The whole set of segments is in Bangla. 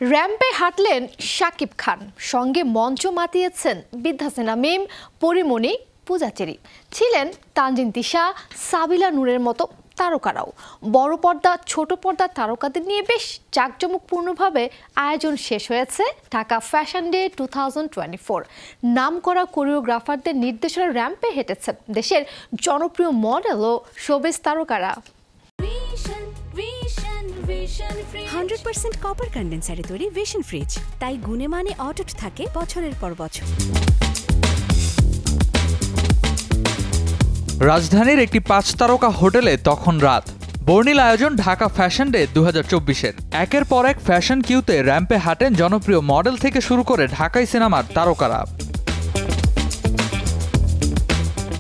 র‍্যাম্পে হাঁটলেন শাকিব খান, সঙ্গে মঞ্চ মাতিয়েছেন বিদ্যা সিনহা মিম, পরিমণি, পূজাচেরি। ছিলেন তানজিন তিশা, সাবিলা নূরের মতো তারকারাও। বড় পর্দা, ছোট পর্দার তারকাদের নিয়ে বেশ জাঁকজমকপূর্ণভাবে আয়োজন শেষ হয়েছে ঢাকা ফ্যাশন ডে 2024। নামকরা কোরিওগ্রাফারদের নির্দেশনা র‍্যাম্পে হেঁটেছেন দেশের জনপ্রিয় মডেল ও শোবিজ তারকারা। 100% কপার কন্ডেন্সারে তৈরি ভিশন ফ্রিজ, তাই গুণে মানে অটুট থাকে বছরের পর বছর। রাজধানীর একটি 5 তারকা হোটেলে তখন রাত। বর্ণিল আয়োজন ঢাকা ফ্যাশন ডে 2024-এর। একের পর এক ফ্যাশন কিউতে র‍্যাম্পে হাঁটেন জনপ্রিয় মডেল থেকে শুরু করে ঢাকাই সিনেমার তারকারা।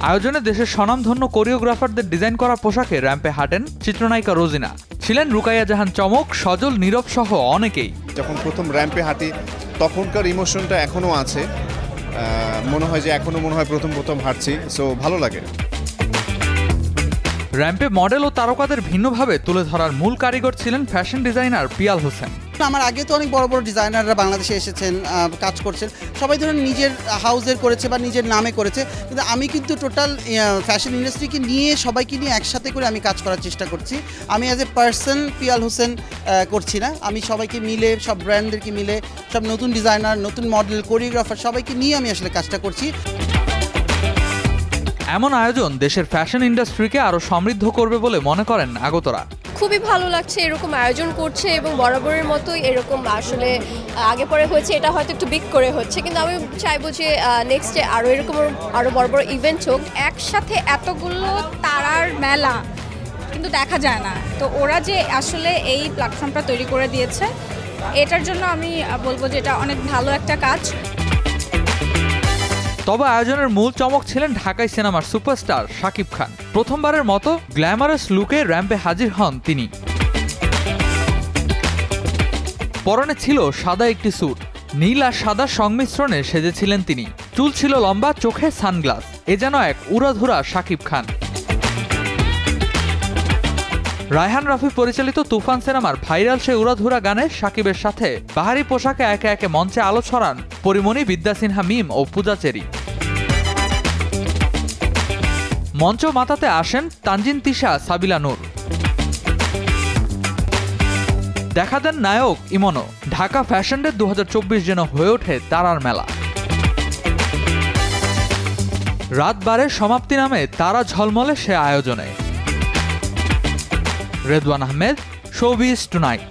আয়োজনে দেশের স্বনামধন্য কোরিওগ্রাফারদের ডিজাইন করা পোশাকে র‍্যাম্পে হাঁটেন চিত্রনায়িকা রোজিনা। ছিলেন রুকাইয়া জাহান চমক, সজল, নীরব সহ অনেকেই। যখন প্রথম র‍্যাম্পে হাঁটি তখনকার ইমোশনটা এখনো আছে, মনে হয় যে এখনো প্রথম হাঁটছি, সো ভালো লাগে। র‍্যাম্পে মডেল ও তারকাদের ভিন্নভাবে তুলে ধরার মূল কারিগর ছিলেন ফ্যাশন ডিজাইনার পিয়াল হোসেন। আমার আগে তো অনেক বড় বড় ডিজাইনাররা বাংলাদেশে এসেছেন, কাজ করছেন, সবাই ধরুন নিজের হাউসের করেছে বা নিজের নামে করেছে, কিন্তু আমি কিন্তু টোটাল ফ্যাশন ইন্ডাস্ট্রিকে নিয়ে সবাইকে নিয়ে একসাথে করে আমি কাজ করার চেষ্টা করছি। আমি as a person Piyal Hossain করছি না, আমি সবাইকে মিলে, সব ব্র্যান্ডদেরকে মিলে, সব নতুন ডিজাইনার, নতুন মডেল, কোরিওগ্রাফার সবাইকে নিয়ে আমি আসলে কাজটা করছি। এমন আয়োজন দেশের ফ্যাশন ইন্ডাস্ট্রিকে আরো সমৃদ্ধ করবে বলে মনে করেন আগতরা। খুবই ভালো লাগছে এরকম আয়োজন করছে, এবং বরাবরের মতোই এরকম আসলে আগে পরে হয়েছে, এটা হয়তো একটু বিগ করে হচ্ছে, কিন্তু আমি চাইবো যে নেক্সটে আরও এরকম আরও বড় বড় ইভেন্ট হোক। একসাথে এতগুলো তারার মেলা কিন্তু দেখা যায় না, তো ওরা যে আসলে এই প্ল্যাটফর্মটা তৈরি করে দিয়েছে, এটার জন্য আমি বলবো যে এটা অনেক ভালো একটা কাজ। তবে আয়োজনের মূল চমক ছিলেন ঢাকাই সিনেমার সুপারস্টার শাকিব খান। প্রথমবারের মতো গ্ল্যামারাস লুকে র‍্যাম্পে হাজির হন তিনি। পরনে ছিল সাদা একটি স্যুট, নীল আর সাদা সংমিশ্রণে সেজেছিলেন তিনি। চুল ছিল লম্বা, চোখে সানগ্লাস, এ যেন এক উড়াধুরা শাকিব খান। রায়হান রাফি পরিচালিত তুফান সিনেমার ভাইরাল সেই উড়াধুরা গানে শাকিবের সাথে বাহারি পোশাকে একে একে মঞ্চে আলো ছড়ান পরিমণি, বিদ্যা সিনহা মিম ও পূজাচেরি। মঞ্চ মাতাতে আসেন তানজিন তিশা, সাবিলা নূর। দেখা দেন নায়ক ইমনও। ঢাকা ফ্যাশন ডে 2024 যেন হয়ে ওঠে তারার মেলা। রাত বারের সমাপ্তি নামে তারা ঝলমলে সে আয়োজনে। Redwan Ahmed, showbiz tonight.